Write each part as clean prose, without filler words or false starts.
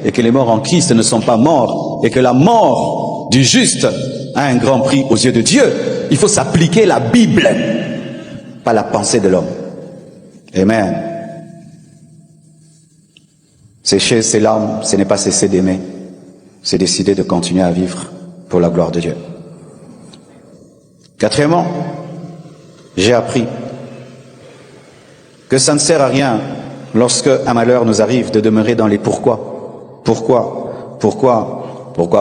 et que les morts en Christ ne sont pas morts et que la mort du juste a un grand prix aux yeux de Dieu, il faut s'appliquer la Bible, pas la pensée de l'homme. Amen. Sécher ses larmes, ce n'est pas cesser d'aimer, c'est décider de continuer à vivre pour la gloire de Dieu. Quatrièmement, j'ai appris que ça ne sert à rien, lorsque un malheur nous arrive, de demeurer dans les pourquoi. Pourquoi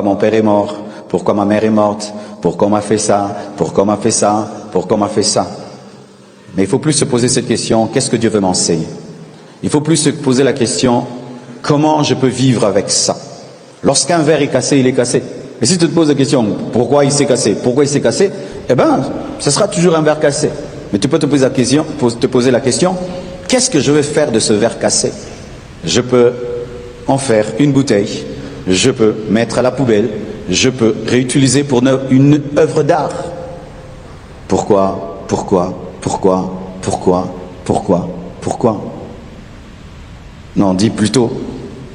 mon père est mort? Pourquoi ma mère est morte? Pourquoi on m'a fait ça? Pourquoi on m'a fait ça? Pourquoi on m'a fait ça? Mais il ne faut plus se poser cette question, qu'est-ce que Dieu veut m'enseigner? Il ne faut plus se poser la question, comment je peux vivre avec ça? Lorsqu'un verre est cassé, il est cassé. Et si tu te poses la question, pourquoi il s'est cassé? Pourquoi il s'est cassé? Eh bien, ce sera toujours un verre cassé. Mais tu peux te poser la question, qu'est-ce que je vais faire de ce verre cassé? Je peux en faire une bouteille, je peux mettre à la poubelle, je peux réutiliser pour une œuvre d'art. Pourquoi? Non, dis plutôt,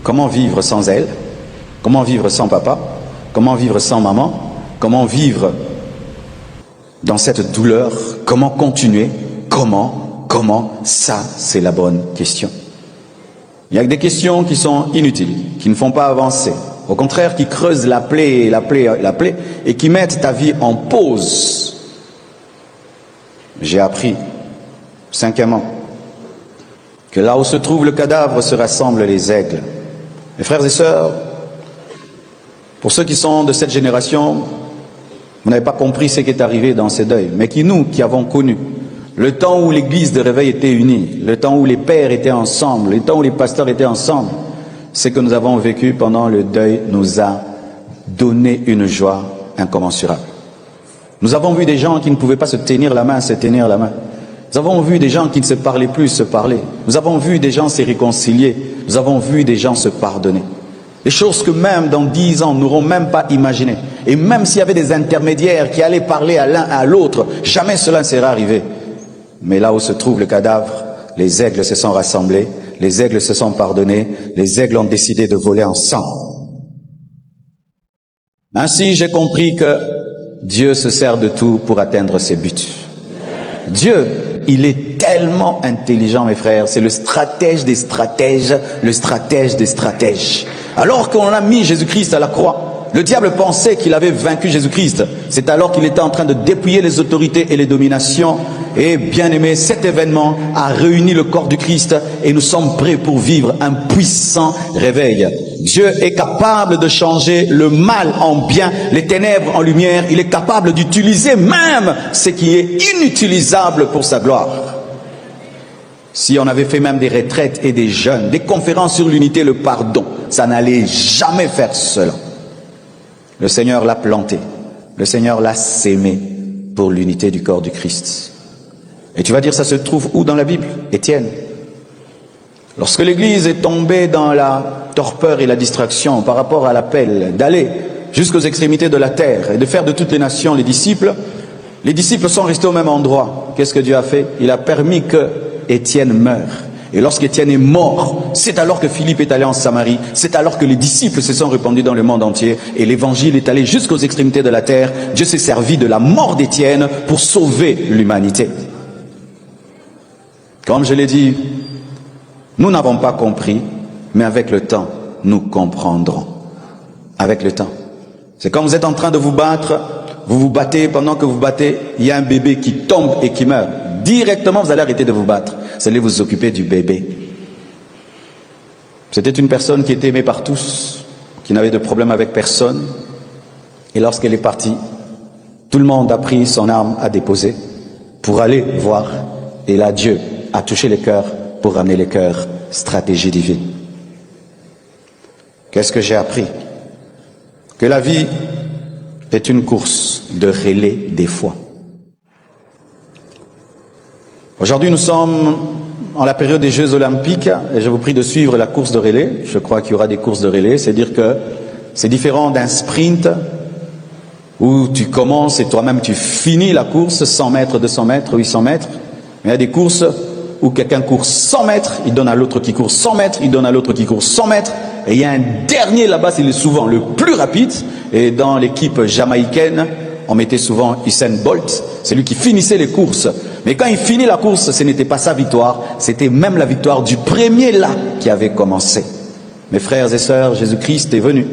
comment vivre sans elle? Comment vivre sans papa? Comment vivre sans maman? Comment vivre dans cette douleur? Comment continuer? Comment? Ça, c'est la bonne question. Il y a des questions qui sont inutiles, qui ne font pas avancer. Au contraire, qui creusent la plaie, et qui mettent ta vie en pause. J'ai appris, cinquièmement, que là où se trouve le cadavre se rassemblent les aigles. Mes frères et sœurs, pour ceux qui sont de cette génération, vous n'avez pas compris ce qui est arrivé dans ces deuils, mais nous qui avons connu le temps où l'église de réveil était unie, le temps où les pères étaient ensemble, le temps où les pasteurs étaient ensemble, ce que nous avons vécu pendant le deuil nous a donné une joie incommensurable. Nous avons vu des gens qui ne pouvaient pas se tenir la main. Nous avons vu des gens qui ne se parlaient plus se parler. Nous avons vu des gens se réconcilier. Nous avons vu des gens se pardonner. Des choses que même dans 10 ans, nous n'aurons même pas imaginées. Et même s'il y avait des intermédiaires qui allaient parler à l'un à l'autre, jamais cela ne serait arrivé. Mais là où se trouve le cadavre, les aigles se sont rassemblés, les aigles se sont pardonnés, les aigles ont décidé de voler ensemble. Ainsi, j'ai compris que Dieu se sert de tout pour atteindre ses buts. Dieu, il est tellement intelligent, mes frères. C'est le stratège des stratèges, le stratège des stratèges. Alors qu'on a mis Jésus-Christ à la croix, le diable pensait qu'il avait vaincu Jésus-Christ. C'est alors qu'il était en train de dépouiller les autorités et les dominations. Et bien aimé, cet événement a réuni le corps du Christ et nous sommes prêts pour vivre un puissant réveil. Dieu est capable de changer le mal en bien, les ténèbres en lumière. Il est capable d'utiliser même ce qui est inutilisable pour sa gloire. Si on avait fait même des retraites et des jeûnes, des conférences sur l'unité et le pardon, ça n'allait jamais faire cela. Le Seigneur l'a planté, le Seigneur l'a sémé pour l'unité du corps du Christ. Et tu vas dire, ça se trouve où dans la Bible? Étienne. Lorsque l'Église est tombée dans la torpeur et la distraction par rapport à l'appel d'aller jusqu'aux extrémités de la terre et de faire de toutes les nations les disciples sont restés au même endroit. Qu'est-ce que Dieu a fait? Il a permis que Étienne meure. Et lorsqu'Étienne est mort, c'est alors que Philippe est allé en Samarie, c'est alors que les disciples se sont répandus dans le monde entier et l'évangile est allé jusqu'aux extrémités de la terre. Dieu s'est servi de la mort d'Étienne pour sauver l'humanité. Comme je l'ai dit, nous n'avons pas compris, mais avec le temps, nous comprendrons. Avec le temps. C'est quand vous êtes en train de vous battre, vous vous battez, pendant que vous battez, il y a un bébé qui tombe et qui meurt. Directement, vous allez arrêter de vous battre. Vous allez vous occuper du bébé. C'était une personne qui était aimée par tous, qui n'avait de problème avec personne. Et lorsqu'elle est partie, tout le monde a pris son arme à déposer pour aller voir. Et là, Dieu a touché les cœurs pour ramener les cœurs. Stratégie divine. Qu'est-ce que j'ai appris? Que la vie est une course de relais des fois. Aujourd'hui, nous sommes en la période des Jeux Olympiques et je vous prie de suivre la course de relais. Je crois qu'il y aura des courses de relais. C'est-à-dire que c'est différent d'un sprint où tu commences et toi-même tu finis la course, 100 mètres, 200 mètres, 800 mètres. Mais il y a des courses où quelqu'un court 100 mètres, il donne à l'autre qui court 100 mètres, il donne à l'autre qui court 100 mètres Et il y a un dernier là-bas, c'est souvent le plus rapide. Et dans l'équipe jamaïcaine, on mettait souvent Usain Bolt. C'est lui qui finissait les courses. Mais quand il finit la course, ce n'était pas sa victoire. C'était même la victoire du premier là qui avait commencé. Mes frères et sœurs, Jésus-Christ est venu.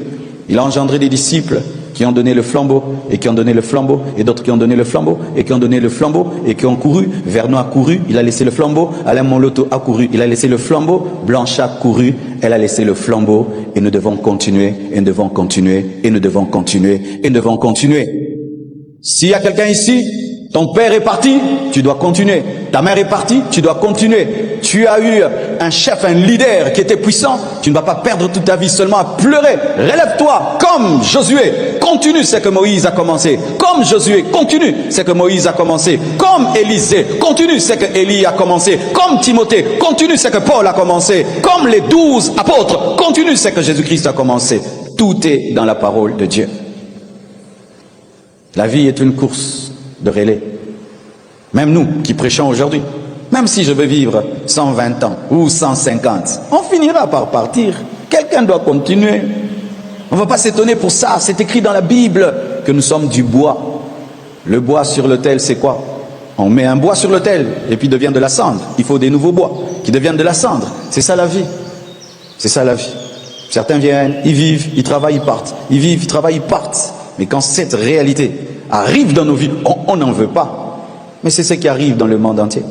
Il a engendré des disciples qui ont donné le flambeau, et qui ont donné le flambeau, et d'autres qui ont donné le flambeau, et qui ont donné le flambeau, et qui ont couru. Vernon a couru, il a laissé le flambeau. Alain Moloto a couru, il a laissé le flambeau. Blanche a couru, elle a laissé le flambeau. Et nous devons continuer, et nous devons continuer, et nous devons continuer, et nous devons continuer. S'il y a quelqu'un ici, ton père est parti, tu dois continuer. Ta mère est partie, tu dois continuer. Tu as eu un chef, un leader qui était puissant. Tu ne vas pas perdre toute ta vie seulement à pleurer. Relève-toi comme Josué. Continue ce que Moïse a commencé. Comme Josué, continue ce que Moïse a commencé. Comme Élisée, continue ce que Élie a commencé. Comme Timothée, continue ce que Paul a commencé. Comme les 12 apôtres, continue ce que Jésus-Christ a commencé. Tout est dans la parole de Dieu. La vie est une course de relais. Même nous qui prêchons aujourd'hui, même si je veux vivre 120 ans ou 150, on finira par partir. Quelqu'un doit continuer. On ne va pas s'étonner pour ça. C'est écrit dans la Bible que nous sommes du bois. Le bois sur l'autel, c'est quoi? On met un bois sur l'autel et puis devient de la cendre. Il faut des nouveaux bois qui deviennent de la cendre. C'est ça la vie. C'est ça la vie. Certains viennent, ils vivent, ils travaillent, ils partent. Ils vivent, ils travaillent, ils partent. Mais quand cette réalité arrive dans nos vies, on n'en veut pas. Mais c'est ce qui arrive dans le monde entier.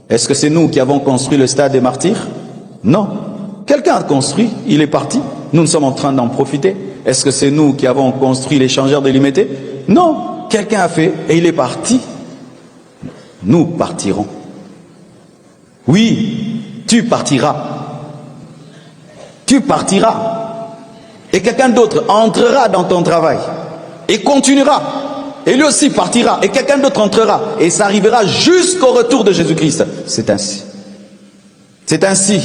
Est-ce que c'est nous qui avons construit le stade des martyrs? Non. Quelqu'un a construit, il est parti. Nous sommes en train d'en profiter. Est-ce que c'est nous qui avons construit l'échangeur de l'immédiat? Non. Quelqu'un a fait et il est parti. Nous partirons. Oui, tu partiras. Tu partiras. Et quelqu'un d'autre entrera dans ton travail et continuera. Et lui aussi partira. Et quelqu'un d'autre entrera. Et ça arrivera jusqu'au retour de Jésus-Christ. C'est ainsi. C'est ainsi.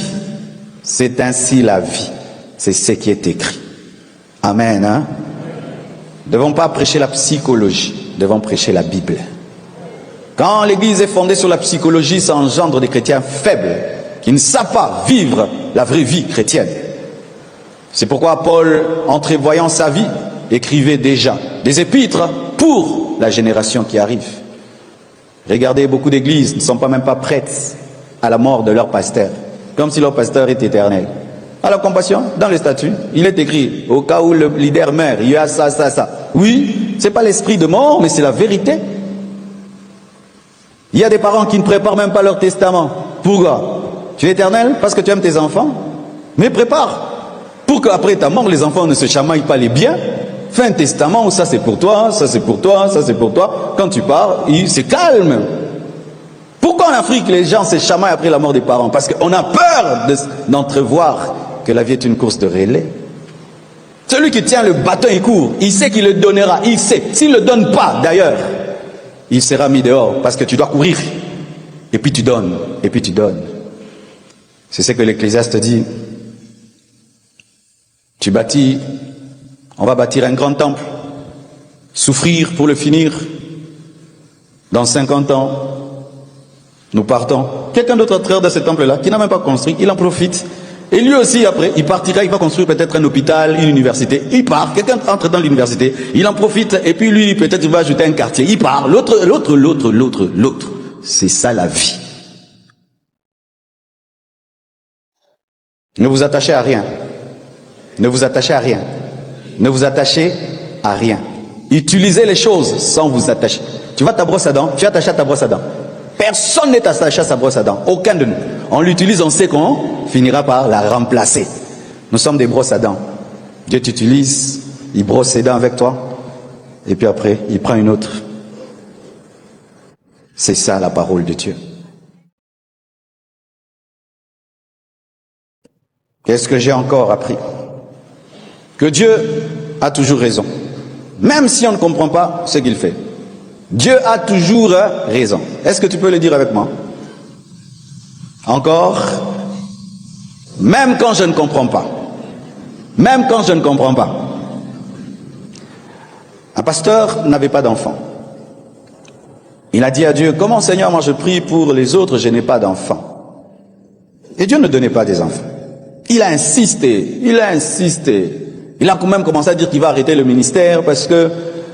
C'est ainsi la vie. C'est ce qui est écrit. Amen. Hein? Nous ne devons pas prêcher la psychologie. Nous devons prêcher la Bible. Quand l'Église est fondée sur la psychologie, ça engendre des chrétiens faibles qui ne savent pas vivre la vraie vie chrétienne. C'est pourquoi Paul, entrevoyant sa vie, écrivait déjà des épîtres pour la génération qui arrive. Regardez, beaucoup d'églises ne sont même pas prêtes à la mort de leur pasteur, comme si leur pasteur est éternel. À la compassion, dans le statut, il est écrit, au cas où le leader meurt, il y a ça, ça, ça. Oui, c'est pas l'esprit de mort, mais c'est la vérité. Il y a des parents qui ne préparent même pas leur testament. Pourquoi? Tu es éternel parce que tu aimes tes enfants? Mais prépare, pour qu'après ta mort, les enfants ne se chamaillent pas les biens. Fais un testament où ça c'est pour toi, ça c'est pour toi, ça c'est pour toi. Quand tu pars, c'est calme. Pourquoi en Afrique les gens se chamaillent après la mort des parents? Parce qu'on a peur d'entrevoir que la vie est une course de relais. Celui qui tient le bâton et court, il sait qu'il le donnera, il sait. S'il ne le donne pas d'ailleurs, il sera mis dehors parce que tu dois courir. Et puis tu donnes, et puis tu donnes. C'est ce que l'Ecclésiaste dit. Tu bâtis, on va bâtir un grand temple, souffrir pour le finir. Dans 50 ans, nous partons. Quelqu'un d'autre entrera dans ce temple-là, qui n'a même pas construit, il en profite. Et lui aussi, après, il partira, il va construire peut-être un hôpital, une université. Il part, quelqu'un entre dans l'université, il en profite, et puis lui, peut-être il va ajouter un quartier. Il part, l'autre. C'est ça la vie. Ne vous attachez à rien. Ne vous attachez à rien. Ne vous attachez à rien. Utilisez les choses sans vous attacher. Tu vas ta brosse à dents, tu es attaché à ta brosse à dents. Personne n'est attaché à sa brosse à dents. Aucun de nous. On l'utilise, on sait qu'on finira par la remplacer. Nous sommes des brosses à dents. Dieu t'utilise, il brosse ses dents avec toi, et puis après, il prend une autre. C'est ça la parole de Dieu. Qu'est-ce que j'ai encore appris? Que Dieu a toujours raison. Même si on ne comprend pas ce qu'il fait. Dieu a toujours raison. Est-ce que tu peux le dire avec moi? Encore? Même quand je ne comprends pas. Même quand je ne comprends pas. Un pasteur n'avait pas d'enfant. Il a dit à Dieu, comment Seigneur, moi je prie pour les autres, je n'ai pas d'enfant. Et Dieu ne donnait pas des enfants. Il a insisté, il a insisté. Il a quand même commencé à dire qu'il va arrêter le ministère parce que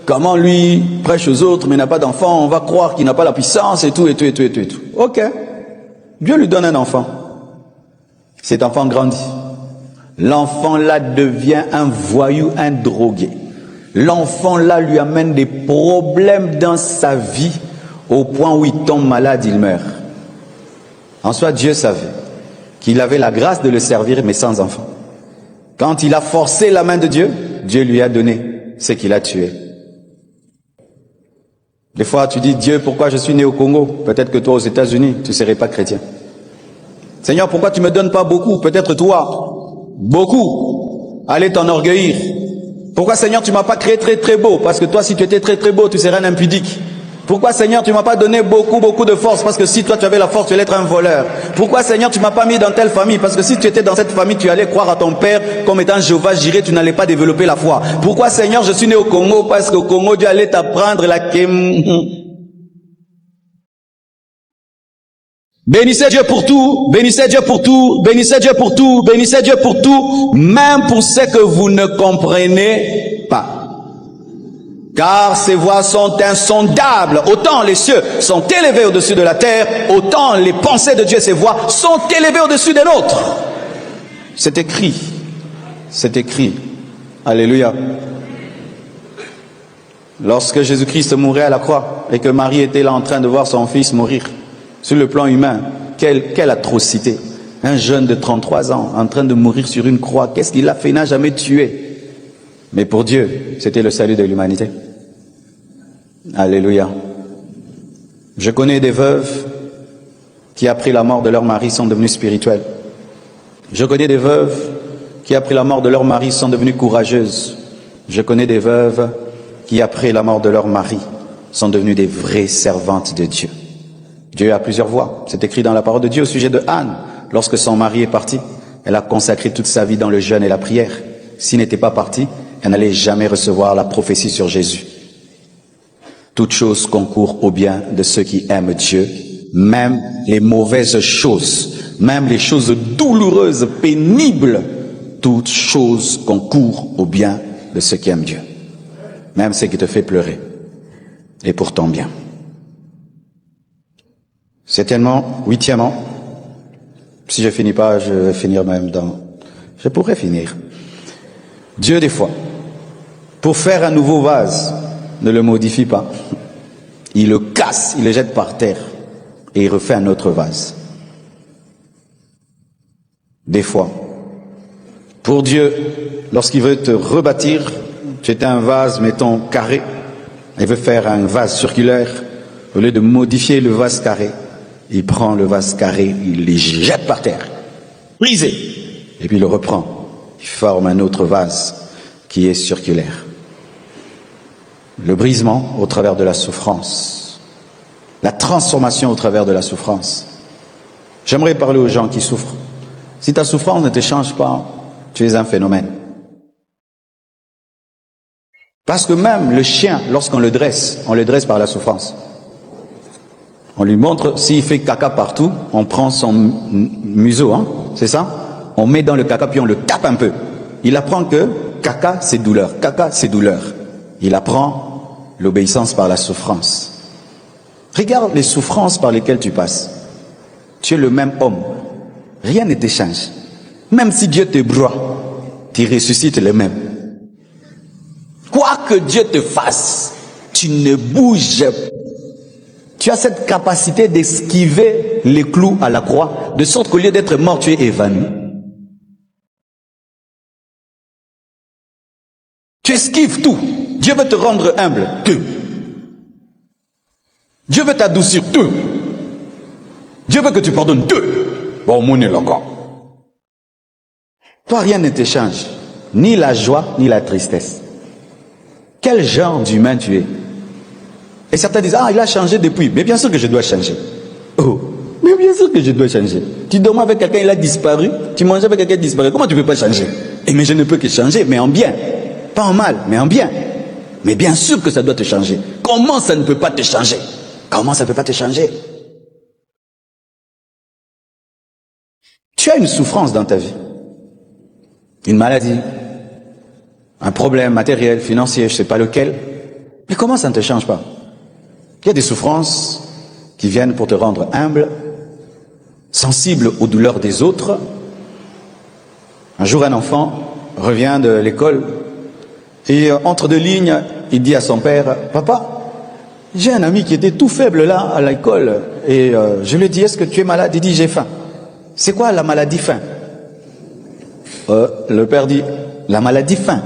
comment lui prêche aux autres mais n'a pas d'enfant, on va croire qu'il n'a pas la puissance et tout, et tout, et tout, et tout, et tout. Ok. Dieu lui donne un enfant. Cet enfant grandit. L'enfant là devient un voyou, un drogué. L'enfant là lui amène des problèmes dans sa vie au point où il tombe malade, il meurt. En soi, Dieu savait qu'il avait la grâce de le servir mais sans enfant. Quand il a forcé la main de Dieu, Dieu lui a donné ce qu'il a tué. Des fois, tu dis, Dieu, pourquoi je suis né au Congo? Peut-être que toi, aux États-Unis, tu ne serais pas chrétien. Seigneur, pourquoi tu ne me donnes pas beaucoup? Peut-être toi, beaucoup. Allez t'enorgueillir. Pourquoi, Seigneur, tu ne m'as pas créé très très beau? Parce que toi, si tu étais très très beau, tu serais un impudique. Pourquoi, Seigneur, tu ne m'as pas donné beaucoup de force? Parce que si toi, tu avais la force, tu allais être un voleur. Pourquoi, Seigneur, tu ne m'as pas mis dans telle famille? Parce que si tu étais dans cette famille, tu allais croire à ton père comme étant Jéhovah Jireh, tu n'allais pas développer la foi. Pourquoi, Seigneur, je suis né au Congo? Parce qu'au Congo, Dieu allait t'apprendre la Bénissez Dieu pour tout, bénissez Dieu pour tout, bénissez Dieu pour tout, bénissez Dieu pour tout, même pour ce que vous ne comprenez pas. Car ses voies sont insondables. Autant les cieux sont élevés au-dessus de la terre, autant les pensées de Dieu, ses voies, sont élevées au-dessus des nôtres. C'est écrit. C'est écrit. Alléluia. Lorsque Jésus-Christ mourait à la croix et que Marie était là en train de voir son fils mourir, sur le plan humain, quelle atrocité. Un jeune de 33 ans en train de mourir sur une croix. Qu'est-ce qu'il a fait? Il n'a jamais tué. Mais pour Dieu, c'était le salut de l'humanité. Alléluia. Je connais des veuves qui, après la mort de leur mari, sont devenues spirituelles. Je connais des veuves qui, après la mort de leur mari, sont devenues courageuses. Je connais des veuves qui, après la mort de leur mari, sont devenues des vraies servantes de Dieu. Dieu a plusieurs voies. C'est écrit dans la parole de Dieu au sujet de Anne. Lorsque son mari est parti, elle a consacré toute sa vie dans le jeûne et la prière. S'il n'était pas parti, elle n'allait jamais recevoir la prophétie sur Jésus. Toute chose concourt au bien de ceux qui aiment Dieu, même les mauvaises choses, même les choses douloureuses, pénibles, toute chose concourt au bien de ceux qui aiment Dieu. Même ce qui te fait pleurer, et pour ton bien. Septièmement, huitièmement, si je finis pas, je vais finir même dans... Je pourrais finir. Dieu, des fois, pour faire un nouveau vase, ne le modifie pas. Il le casse, il le jette par terre et il refait un autre vase. Des fois, pour Dieu, lorsqu'il veut te rebâtir, tu étais un vase, mettons, carré, il veut faire un vase circulaire, au lieu de modifier le vase carré, il prend le vase carré, il le jette par terre, brisé, et puis il le reprend. Il forme un autre vase qui est circulaire. Le brisement au travers de la souffrance. La transformation au travers de la souffrance. J'aimerais parler aux gens qui souffrent. Si ta souffrance ne te change pas, tu es un phénomène. Parce que même le chien, lorsqu'on le dresse par la souffrance. On lui montre, s'il fait caca partout, on prend son museau, hein, c'est ça? On met dans le caca puis on le tape un peu. Il apprend que caca c'est douleur, caca c'est douleur. Il apprend l'obéissance par la souffrance. Regarde les souffrances par lesquelles tu passes. Tu es le même homme. Rien ne te change. Même si Dieu te broie, tu ressuscites le même. Quoi que Dieu te fasse, tu ne bouges pas. Tu as cette capacité d'esquiver les clous à la croix, de sorte qu'au lieu d'être mort, tu es évanoui. Tu esquives tout. Dieu veut te rendre humble. Tout. Dieu veut t'adoucir. Tout. Dieu veut que tu pardonnes. Tout. Bon, mon est encore. Toi, rien ne te change. Ni la joie, ni la tristesse. Quel genre d'humain tu es? Et certains disent, ah, il a changé depuis. Mais bien sûr que je dois changer. Oh, mais bien sûr que je dois changer. Tu dormais avec quelqu'un, il a disparu. Tu mangeais avec quelqu'un, il a disparu. Comment tu ne peux pas changer? Et mais je ne peux que changer, mais en bien. Pas en mal, mais en bien. Mais bien sûr que ça doit te changer. Comment ça ne peut pas te changer? Comment ça ne peut pas te changer? Tu as une souffrance dans ta vie. une maladie, un problème matériel, financier, je ne sais pas lequel. Mais comment ça ne te change pas? Il y a des souffrances qui viennent pour te rendre humble, sensible aux douleurs des autres. Un jour, un enfant revient de l'école et entre deux lignes, il dit à son père, « Papa, j'ai un ami qui était tout faible là à l'école et je lui ai dit, est-ce que tu es malade? Il dit, j'ai faim. C'est quoi la maladie faim? Le père dit, la maladie faim.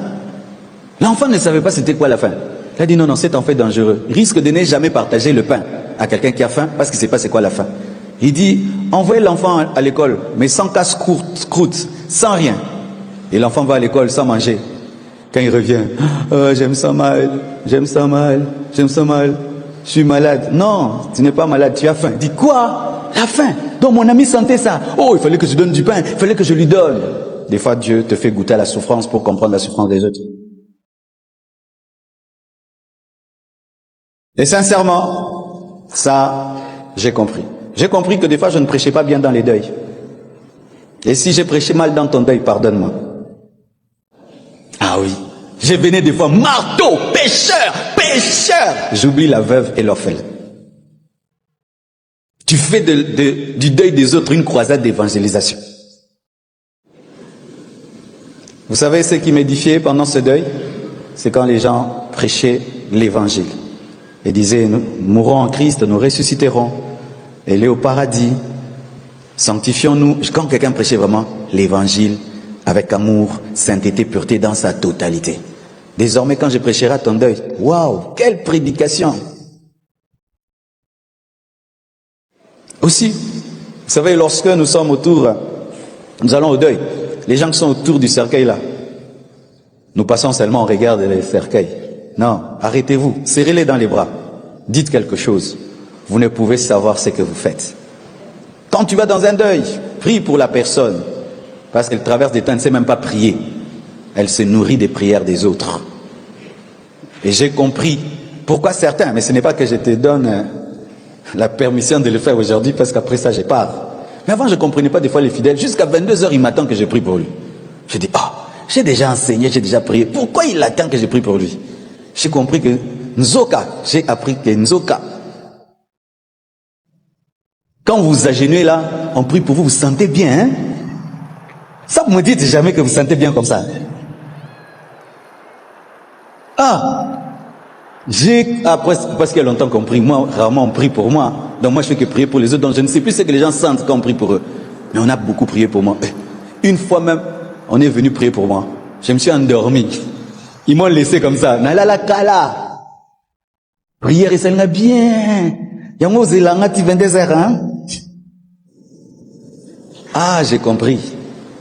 L'enfant ne savait pas c'était quoi la faim. Il a dit, non, c'est en fait dangereux. Il risque de ne jamais partager le pain à quelqu'un qui a faim parce qu'il ne sait pas c'est quoi la faim. Il dit, envoyez l'enfant à l'école, mais sans casse-croûte, sans rien. Et l'enfant va à l'école sans manger. Quand il revient, j'aime ça mal, j'aime ça mal, j'aime ça mal, je suis malade. Non, tu n'es pas malade, tu as faim. Il dit, quoi? La faim? Donc mon ami sentait ça. Oh, il fallait que je donne du pain, il fallait que je lui donne. Des fois, Dieu te fait goûter à la souffrance pour comprendre la souffrance des autres. Et sincèrement, ça, j'ai compris. J'ai compris que des fois, je ne prêchais pas bien dans les deuils. Et si j'ai prêché mal dans ton deuil, pardonne-moi. Ah oui, je venais des fois, marteau, pécheur, pécheur. J'oublie la veuve et l'orphelin. Tu fais du deuil des autres une croisade d'évangélisation. Vous savez ce qui m'édifiait pendant ce deuil? C'est quand les gens prêchaient l'évangile. Et disaient, nous mourrons en Christ, nous ressusciterons. Elle est au paradis. Sanctifions-nous. Quand quelqu'un prêchait vraiment l'évangile, avec amour, sainteté, pureté dans sa totalité. Désormais, quand je prêcherai à ton deuil, waouh, quelle prédication! Aussi, vous savez, lorsque nous sommes nous allons au deuil, les gens qui sont autour du cercueil là, nous passons seulement, on regarde les cercueils. Non, arrêtez-vous, serrez-les dans les bras, dites quelque chose. Vous ne pouvez savoir ce que vous faites. Quand tu vas dans un deuil, prie pour la personne. Parce qu'elle traverse des temps, elle ne sait même pas prier. Elle se nourrit des prières des autres. Et j'ai compris pourquoi certains, mais ce n'est pas que je te donne la permission de le faire aujourd'hui, parce qu'après ça, je pars. Mais avant, je ne comprenais pas des fois les fidèles. Jusqu'à 22h, il m'attend que je prie pour lui. Je dis, j'ai déjà enseigné, j'ai déjà prié. Pourquoi il attend que je prie pour lui? J'ai compris que Nzoka, j'ai appris que Nzoka, quand vous vous agenouillez là, on prie pour vous, vous sentez bien, hein? Ça, vous me dites jamais que vous sentez bien comme ça. Parce qu'il y a longtemps qu'on prie, moi, rarement on prie pour moi. Donc moi, je fais que prier pour les autres. Donc je ne sais plus ce que les gens sentent quand on prie pour eux. Mais on a beaucoup prié pour moi. Une fois même, on est venu prier pour moi. Je me suis endormi. Ils m'ont laissé comme ça. Nalala kala. Prière et ça n'a bien. Yango zelanga ti 22h, hein? Ah, j'ai compris.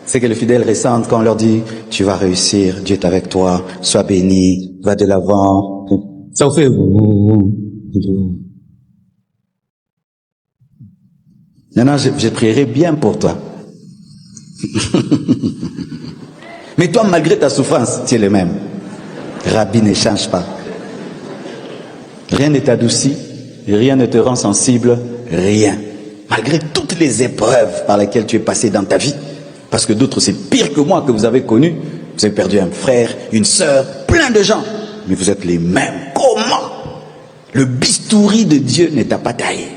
C'est que les fidèles ressentent quand on leur dit, tu vas réussir, Dieu est avec toi, sois béni, va de l'avant. Ça vous fait... Non, je prierai bien pour toi. Mais toi, malgré ta souffrance, tu es le même. Rabbi ne change pas. Rien ne t'adoucit, rien ne te rend sensible, rien. Malgré toutes les épreuves par lesquelles tu es passé dans ta vie, parce que d'autres c'est pire que moi que vous avez connu, vous avez perdu un frère, une sœur, plein de gens, mais vous êtes les mêmes. Comment? Le bistouri de Dieu ne t'a pas taillé.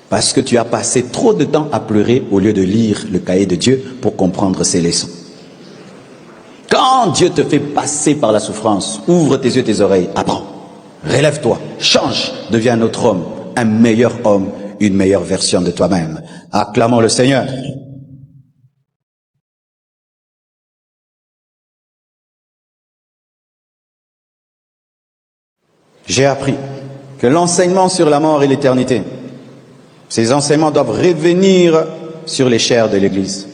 Parce que tu as passé trop de temps à pleurer au lieu de lire le cahier de Dieu pour comprendre ses leçons. Quand Dieu te fait passer par la souffrance, ouvre tes yeux, tes oreilles, apprends, relève-toi, change, deviens un autre homme, un meilleur homme, une meilleure version de toi-même. Acclamons le Seigneur. J'ai appris que l'enseignement sur la mort et l'éternité, ces enseignements doivent revenir sur les chairs de l'Église.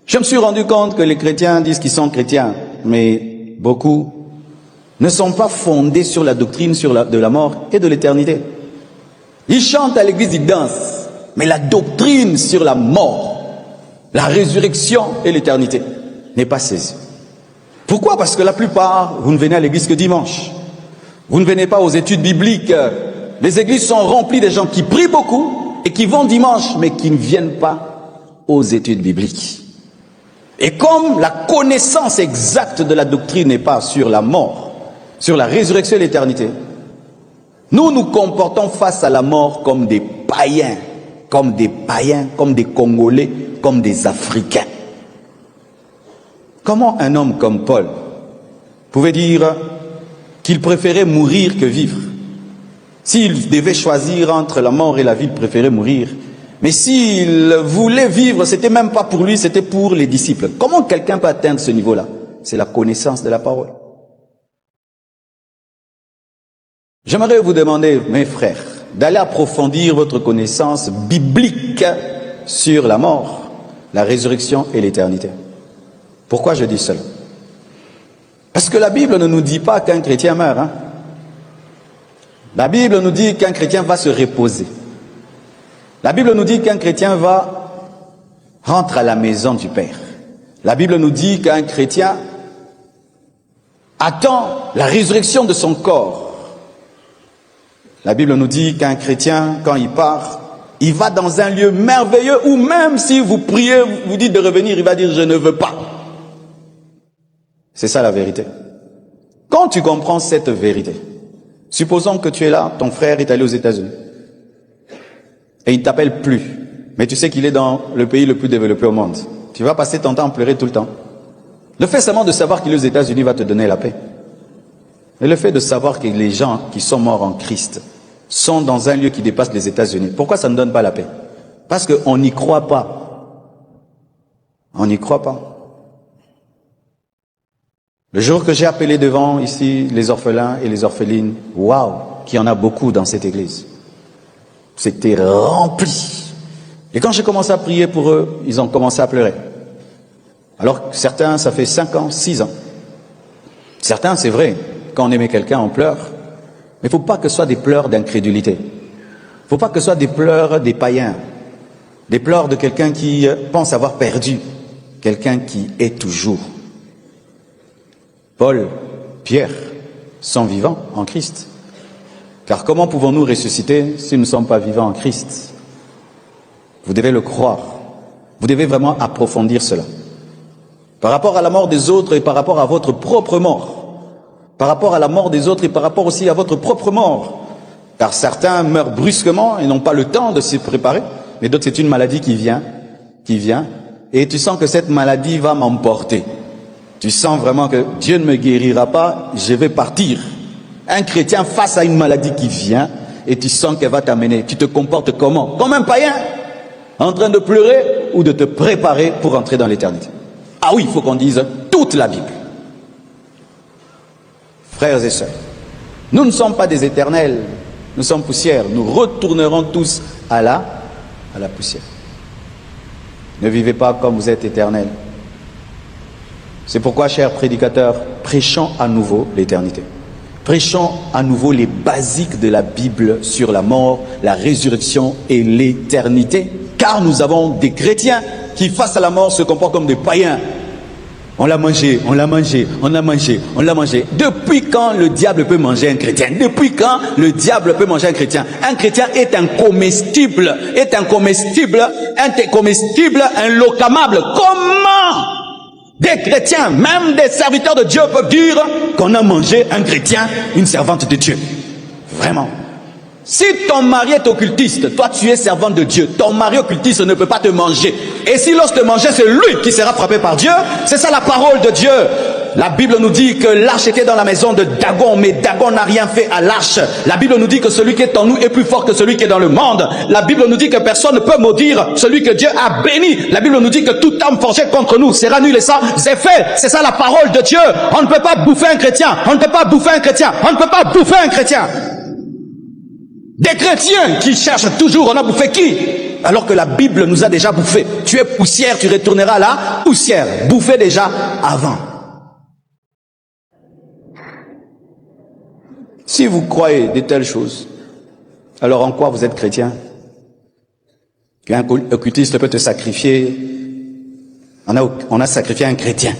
Je me suis rendu compte que les chrétiens disent qu'ils sont chrétiens, mais beaucoup ne sont pas fondés sur la doctrine de la mort et de l'éternité. Ils chantent à l'église, ils dansent, mais la doctrine sur la mort, la résurrection et l'éternité n'est pas saisie. Pourquoi? Parce que la plupart, vous ne venez à l'église que dimanche. Vous ne venez pas aux études bibliques. Les églises sont remplies de gens qui prient beaucoup et qui vont dimanche, mais qui ne viennent pas aux études bibliques. Et comme la connaissance exacte de la doctrine n'est pas sur la mort, sur la résurrection et l'éternité, nous nous comportons face à la mort comme des païens, comme des Congolais, comme des Africains. Comment un homme comme Paul pouvait dire qu'il préférait mourir que vivre? S'il devait choisir entre la mort et la vie, il préférait mourir. Mais s'il voulait vivre, c'était même pas pour lui, c'était pour les disciples. Comment quelqu'un peut atteindre ce niveau-là? C'est la connaissance de la parole. J'aimerais vous demander, mes frères, d'aller approfondir votre connaissance biblique sur la mort, la résurrection et l'éternité. Pourquoi je dis cela? Parce que la Bible ne nous dit pas qu'un chrétien meurt. La Bible nous dit qu'un chrétien va se reposer. La Bible nous dit qu'un chrétien rentre à la maison du Père. La Bible nous dit qu'un chrétien attend la résurrection de son corps. La Bible nous dit qu'un chrétien, quand il part, il va dans un lieu merveilleux où même si vous priez, vous dites de revenir, il va dire « je ne veux pas ». C'est ça la vérité. Quand tu comprends cette vérité, supposons que tu es là, ton frère est allé aux États-Unis et il ne t'appelle plus, mais tu sais qu'il est dans le pays le plus développé au monde. Tu vas passer ton temps à pleurer tout le temps. Le fait seulement de savoir qu'il est aux États-Unis va te donner la paix. Et le fait de savoir que les gens qui sont morts en Christ sont dans un lieu qui dépasse les États-Unis, pourquoi ça ne donne pas la paix? Parce qu'on n'y croit pas. On n'y croit pas. Le jour que j'ai appelé devant ici les orphelins et les orphelines, waouh, qu'il y en a beaucoup dans cette église. C'était rempli. Et quand j'ai commencé à prier pour eux, ils ont commencé à pleurer. Alors certains, ça fait 5 ans, 6 ans. Certains, c'est vrai, quand on aimait quelqu'un, on pleure. Mais il ne faut pas que ce soit des pleurs d'incrédulité. Il ne faut pas que ce soit des pleurs des païens. Des pleurs de quelqu'un qui pense avoir perdu. Quelqu'un qui est toujours. Paul, Pierre sont vivants en Christ. Car comment pouvons-nous ressusciter si nous ne sommes pas vivants en Christ? Vous devez le croire. Vous devez vraiment approfondir cela. Par rapport à la mort des autres et par rapport à votre propre mort. Par rapport à la mort des autres et par rapport aussi à votre propre mort. Car certains meurent brusquement et n'ont pas le temps de se préparer. Mais d'autres, c'est une maladie qui vient. Et tu sens que cette maladie va m'emporter. Tu sens vraiment que Dieu ne me guérira pas, je vais partir. Un chrétien face à une maladie qui vient et tu sens qu'elle va t'amener. Tu te comportes comment? Comme un païen, en train de pleurer ou de te préparer pour entrer dans l'éternité. Ah oui, il faut qu'on dise toute la Bible. Frères et sœurs, nous ne sommes pas des éternels, nous sommes poussière. Nous retournerons tous à la poussière. Ne vivez pas comme vous êtes éternels. C'est pourquoi, chers prédicateurs, prêchons à nouveau l'éternité. Prêchons à nouveau les basiques de la Bible sur la mort, la résurrection et l'éternité. Car nous avons des chrétiens qui, face à la mort, se comportent comme des païens. On l'a mangé, on l'a mangé, on l'a mangé, on l'a mangé. Depuis quand le diable peut manger un chrétien? Depuis quand le diable peut manger un chrétien? Un chrétien est un comestible, inlocamable. Comment des chrétiens, même des serviteurs de Dieu peuvent dire qu'on a mangé un chrétien, une servante de Dieu? Vraiment. Si ton mari est occultiste, toi tu es servante de Dieu, ton mari occultiste ne peut pas te manger. Et si l'ose te manger, c'est lui qui sera frappé par Dieu. C'est ça la parole de Dieu. La Bible nous dit que l'arche était dans la maison de Dagon, mais Dagon n'a rien fait à l'arche. La Bible nous dit que celui qui est en nous est plus fort que celui qui est dans le monde. La Bible nous dit que personne ne peut maudire celui que Dieu a béni. La Bible nous dit que toute âme forgée contre nous sera nulle et sans effet. C'est ça la parole de Dieu. On ne peut pas bouffer un chrétien. On ne peut pas bouffer un chrétien. On ne peut pas bouffer un chrétien. Des chrétiens qui cherchent toujours, on a bouffé qui? Alors que la Bible nous a déjà bouffé. Tu es poussière, tu retourneras à la poussière. Bouffé déjà avant. Si vous croyez de telles choses, alors en quoi vous êtes chrétien? Qu'un occultiste peut te sacrifier. On a sacrifié un chrétien.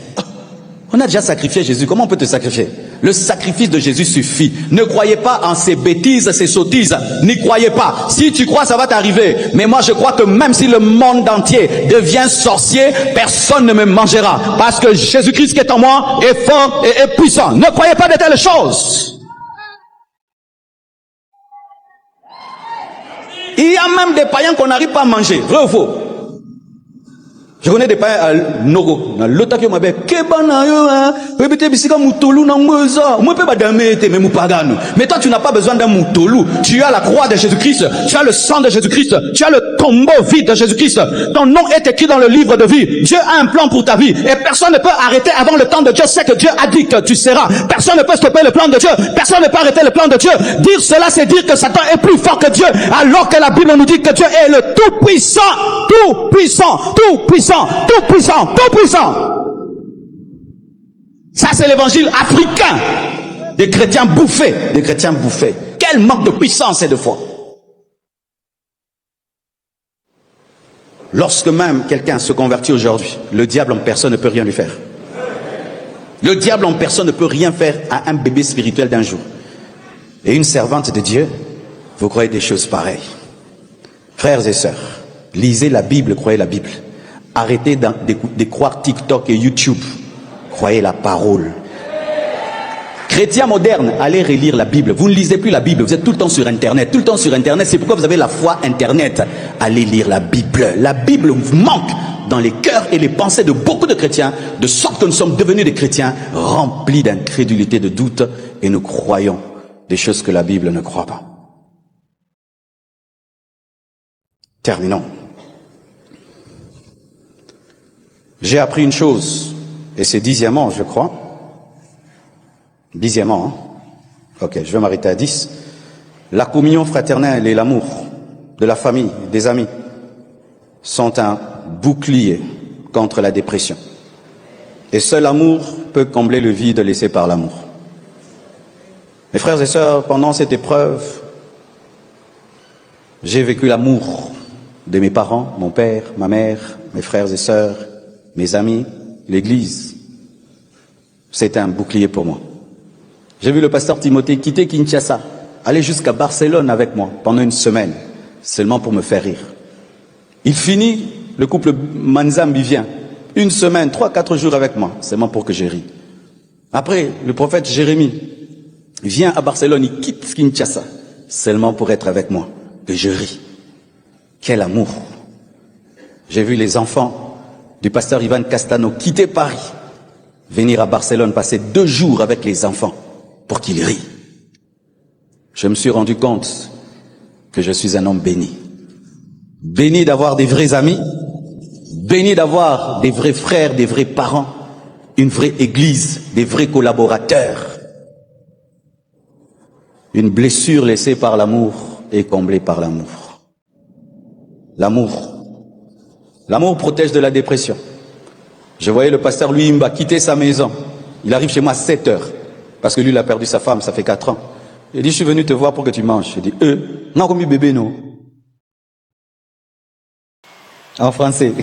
On a déjà sacrifié Jésus. Comment on peut te sacrifier? Le sacrifice de Jésus suffit. Ne croyez pas en ces bêtises, ces sottises. N'y croyez pas. Si tu crois, ça va t'arriver. Mais moi, je crois que même si le monde entier devient sorcier, personne ne me mangera. Parce que Jésus-Christ qui est en moi est fort et est puissant. Ne croyez pas de telles choses. Il y a même des païens qu'on n'arrive pas à manger. Vrai ou faux? Je connais des païens à Nogo. L'autre qui m'a dit, mais toi, tu n'as pas besoin d'un moutolou. Tu as la croix de Jésus-Christ. Tu as le sang de Jésus-Christ. Tu as le tombeau vide de Jésus-Christ. Ton nom est écrit dans le livre de vie. Dieu a un plan pour ta vie. Et personne ne peut arrêter avant le temps de Dieu. C'est que Dieu a dit que tu seras. Personne ne peut stopper le plan de Dieu. Personne ne peut arrêter le plan de Dieu. Dire cela, c'est dire que Satan est plus fort que Dieu. Alors que la Bible nous dit que Dieu est le tout-puissant. Tout-puissant. Tout-puissant. Tout-puissant, tout-puissant. Ça, c'est l'évangile africain. Des chrétiens bouffés. Des chrétiens bouffés. Quel manque de puissance et de foi. Lorsque même quelqu'un se convertit aujourd'hui, le diable en personne ne peut rien lui faire. Le diable en personne ne peut rien faire à un bébé spirituel d'un jour. Et une servante de Dieu, vous croyez des choses pareilles. Frères et sœurs, lisez la Bible, croyez la Bible. Arrêtez de croire TikTok et YouTube. Croyez la parole. Chrétiens modernes, allez relire la Bible. Vous ne lisez plus la Bible, vous êtes tout le temps sur Internet. Tout le temps sur Internet, c'est pourquoi vous avez la foi Internet. Allez lire la Bible. La Bible vous manque dans les cœurs et les pensées de beaucoup de chrétiens, de sorte que nous sommes devenus des chrétiens remplis d'incrédulité, de doute, et nous croyons des choses que la Bible ne croit pas. Terminons. J'ai appris une chose, et c'est 10e, je crois. 10e, hein? Ok, je vais m'arrêter à 10. La communion fraternelle et l'amour de la famille, des amis, sont un bouclier contre la dépression. Et seul l'amour peut combler le vide laissé par l'amour. Mes frères et sœurs, pendant cette épreuve, j'ai vécu l'amour de mes parents, mon père, ma mère, mes frères et sœurs, mes amis, l'église. C'était un bouclier pour moi. J'ai vu le pasteur Timothée quitter Kinshasa, aller jusqu'à Barcelone avec moi pendant une semaine, seulement pour me faire rire. Il finit, le couple Manzambi vient, une semaine, 3-4 jours avec moi, seulement pour que je rie. Après, le prophète Jérémie vient à Barcelone, il quitte Kinshasa, seulement pour être avec moi, que je ris. Quel amour! J'ai vu les enfants du pasteur Ivan Castano quitter Paris, venir à Barcelone, passer 2 jours avec les enfants pour qu'ils rient. Je me suis rendu compte que je suis un homme béni. Béni d'avoir des vrais amis, béni d'avoir des vrais frères, des vrais parents, une vraie église, des vrais collaborateurs. Une blessure laissée par l'amour est comblée par l'amour. L'amour. L'amour protège de la dépression. Je voyais le pasteur Louis Imba quitter sa maison. Il arrive chez moi à 7 heures. Parce que lui, il a perdu sa femme, ça fait 4 ans. Il dit, je suis venu te voir pour que tu manges. Je dis, non, comme bébé, non. En français.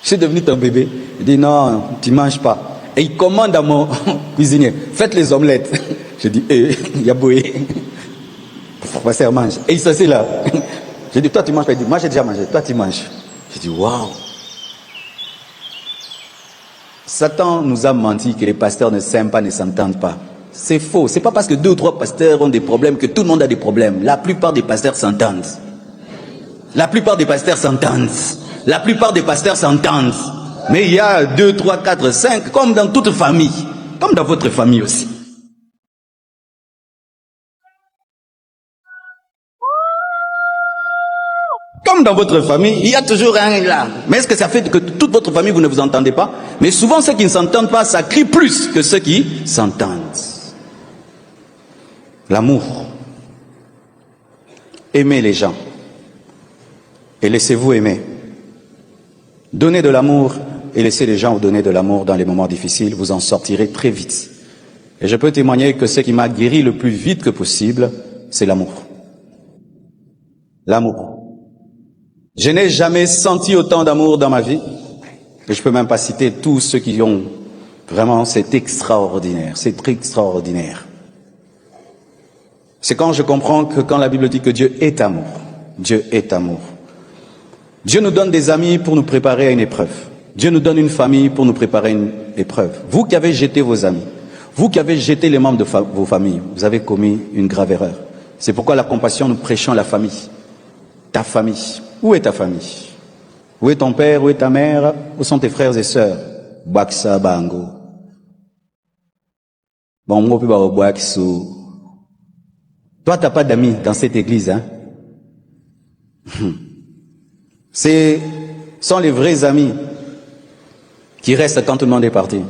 Je suis devenu ton bébé. Il dit, non, tu ne manges pas. Et il commande à mon cuisinier, faites les omelettes. Je dis, il y a boué. Pasteur mange. Et il s'assied là. Je dis, toi, tu manges pas. Il dit, moi, j'ai déjà mangé. Toi, tu manges. Je dis, waouh! Satan nous a menti que les pasteurs ne s'aiment pas, ne s'entendent pas. C'est faux. C'est pas parce que 2 ou 3 pasteurs ont des problèmes que tout le monde a des problèmes. La plupart des pasteurs s'entendent. La plupart des pasteurs s'entendent. La plupart des pasteurs s'entendent. Mais il y a 2, 3, 4, 5, comme dans toute famille. Comme dans votre famille aussi. Comme dans votre famille, il y a toujours un là. Mais est-ce que ça fait que toute votre famille, vous ne vous entendez pas? Mais souvent, ceux qui ne s'entendent pas, ça crie plus que ceux qui s'entendent. L'amour. Aimez les gens. Et laissez-vous aimer. Donnez de l'amour et laissez les gens vous donner de l'amour dans les moments difficiles. Vous en sortirez très vite. Et je peux témoigner que ce qui m'a guéri le plus vite que possible, c'est l'amour. L'amour. Je n'ai jamais senti autant d'amour dans ma vie. Et je ne peux même pas citer tous ceux qui ont Vraiment, c'est extraordinaire. C'est très extraordinaire. C'est quand je comprends que quand la Bible dit que Dieu est amour. Dieu est amour. Dieu nous donne des amis pour nous préparer à une épreuve. Dieu nous donne une famille pour nous préparer à une épreuve. Vous qui avez jeté vos amis, vous qui avez jeté les membres de vos familles, vous avez commis une grave erreur. C'est pourquoi la compassion, nous prêchons la famille. Ta famille. Où est ta famille? Où est ton père? Où est ta mère? Où sont tes frères et sœurs? Baksa Bango. Bon, moi, je peux toi, t'as pas d'amis dans cette église, hein? Ce sont les vrais amis qui restent quand tout le monde est parti.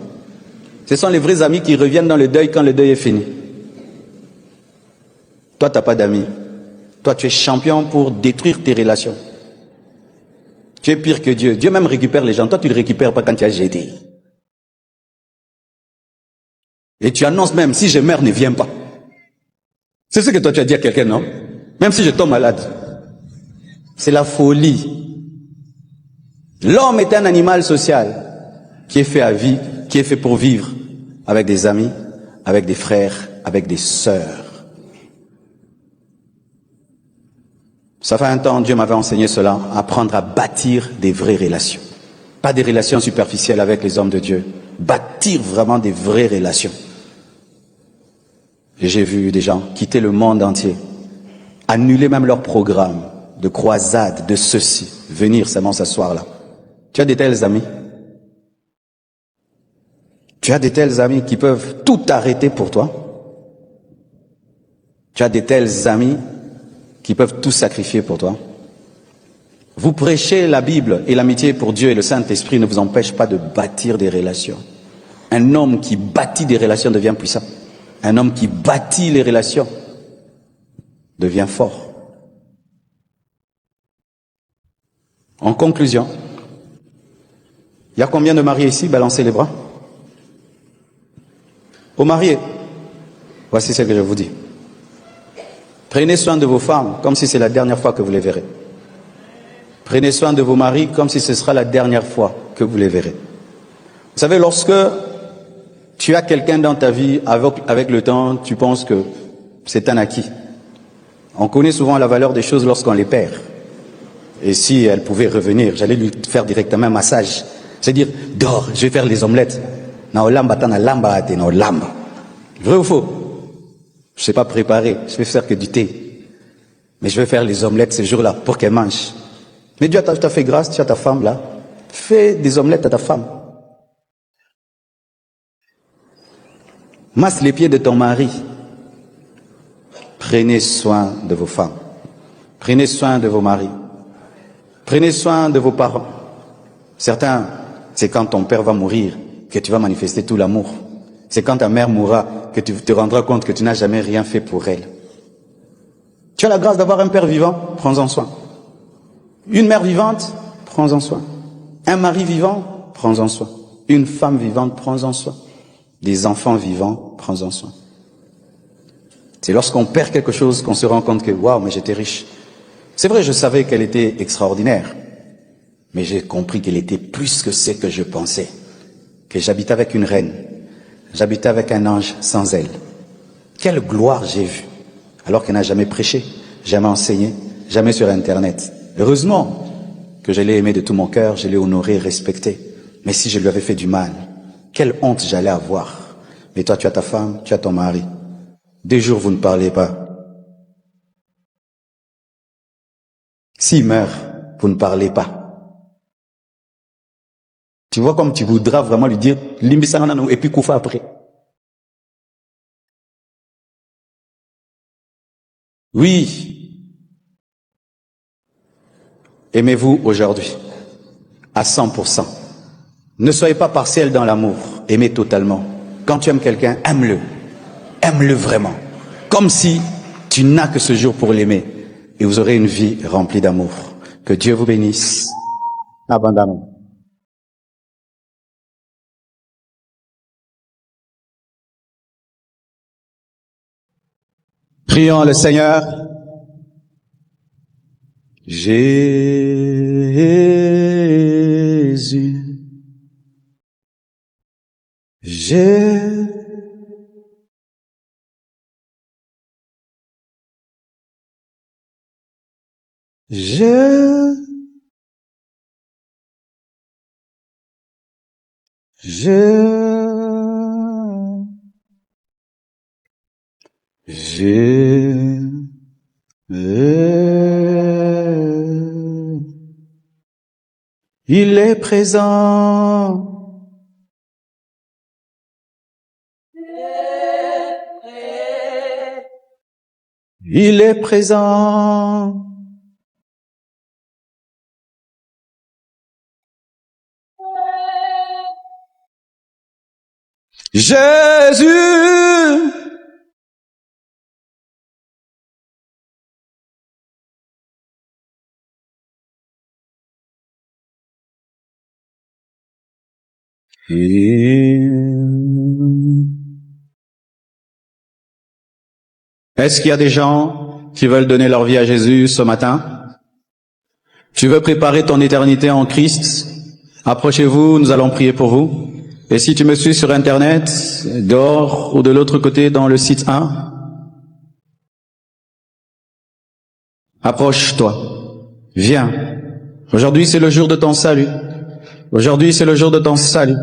Ce sont les vrais amis qui reviennent dans le deuil quand le deuil est fini. Toi, t'as pas d'amis. Toi, tu es champion pour détruire tes relations. Tu es pire que Dieu. Dieu même récupère les gens. Toi, tu ne le récupères pas quand tu as jeté. Et tu annonces même, si je meurs, ne viens pas. C'est ce que toi tu as dit à quelqu'un, non? Même si je tombe malade. C'est la folie. L'homme est un animal social qui est fait à vie, qui est fait pour vivre avec des amis, avec des frères, avec des sœurs. Ça fait un temps, Dieu m'avait enseigné cela, apprendre à bâtir des vraies relations. Pas des relations superficielles avec les hommes de Dieu. Bâtir vraiment des vraies relations. Et j'ai vu des gens quitter le monde entier, annuler même leur programme de croisade, de ceci, venir seulement s'asseoir là. Tu as de tels amis? Tu as de tels amis qui peuvent tout arrêter pour toi? Tu as de tels amis qui peuvent tout sacrifier pour toi? Vous prêchez la Bible et l'amitié pour Dieu et le Saint-Esprit ne vous empêche pas de bâtir des relations. Un homme qui bâtit des relations devient puissant. Un homme qui bâtit les relations devient fort. En conclusion, il y a combien de mariés ici? Balancez les bras. Aux mariés, voici ce que je vous dis. Prenez soin de vos femmes comme si c'est la dernière fois que vous les verrez. Prenez soin de vos maris comme si ce sera la dernière fois que vous les verrez. Vous savez, lorsque tu as quelqu'un dans ta vie, avec le temps, tu penses que c'est un acquis. On connaît souvent la valeur des choses lorsqu'on les perd. Et si elle pouvait revenir, j'allais lui faire directement un massage. C'est-à-dire, dors, je vais faire les omelettes. Vrai ou faux? Je ne sais pas préparer, je vais faire que du thé. Mais je vais faire les omelettes ce jour-là pour qu'elle mange. Mais Dieu t'a fait grâce, tu as ta femme là. Fais des omelettes à ta femme. Masse les pieds de ton mari. Prenez soin de vos femmes. Prenez soin de vos maris. Prenez soin de vos parents. Certains, c'est quand ton père va mourir que tu vas manifester tout l'amour. C'est quand ta mère mourra que tu te rendras compte que tu n'as jamais rien fait pour elle. Tu as la grâce d'avoir un père vivant, prends-en soin. Une mère vivante, prends-en soin. Un mari vivant, prends-en soin. Une femme vivante, prends-en soin. Des enfants vivants, prends-en soin. C'est lorsqu'on perd quelque chose qu'on se rend compte que, waouh, mais j'étais riche. C'est vrai, je savais qu'elle était extraordinaire. Mais j'ai compris qu'elle était plus que ce que je pensais. Que j'habitais avec une reine. J'habitais avec un ange sans elle. Quelle gloire j'ai vue. Alors qu'elle n'a jamais prêché, jamais enseigné, jamais sur Internet. Heureusement que je l'ai aimée de tout mon cœur, je l'ai honorée, respectée. Mais si je lui avais fait du mal, quelle honte j'allais avoir. Mais toi, tu as ta femme, tu as ton mari. 2 jours, vous ne parlez pas. S'il meurt, vous ne parlez pas. Tu vois comme tu voudras vraiment lui dire, et puis Koufa après. Oui. Aimez-vous aujourd'hui à 100%. Ne soyez pas partiel dans l'amour. Aimez totalement. Quand tu aimes quelqu'un, aime-le. Aime-le vraiment. Comme si tu n'as que ce jour pour l'aimer. Et vous aurez une vie remplie d'amour. Que Dieu vous bénisse abondamment. Prions le Seigneur. Jésus. Je il est présent. Il est présent. Jésus. Est-ce qu'il y a des gens qui veulent donner leur vie à Jésus ce matin? Tu veux préparer ton éternité en Christ? Approchez-vous, nous allons prier pour vous. Et si tu me suis sur Internet, dehors ou de l'autre côté dans le site 1, approche-toi. Viens. Aujourd'hui, c'est le jour de ton salut. Aujourd'hui, c'est le jour de ton salut.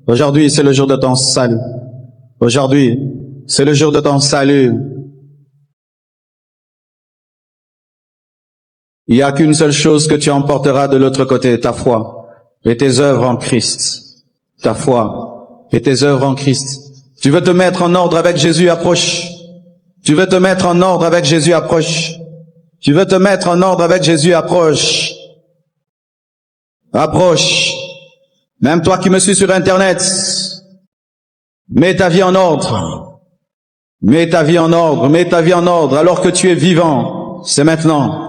Aujourd'hui, c'est le jour de ton salut. Aujourd'hui, c'est le jour de ton salut. Il n'y a qu'une seule chose que tu emporteras de l'autre côté, ta foi et tes œuvres en Christ. Ta foi et tes œuvres en Christ. Tu veux te mettre en ordre avec Jésus, approche. Tu veux te mettre en ordre avec Jésus, approche. Tu veux te mettre en ordre avec Jésus, approche. Approche. Même toi qui me suis sur Internet, mets ta vie en ordre. Mets ta vie en ordre, mets ta vie en ordre alors que tu es vivant. C'est maintenant.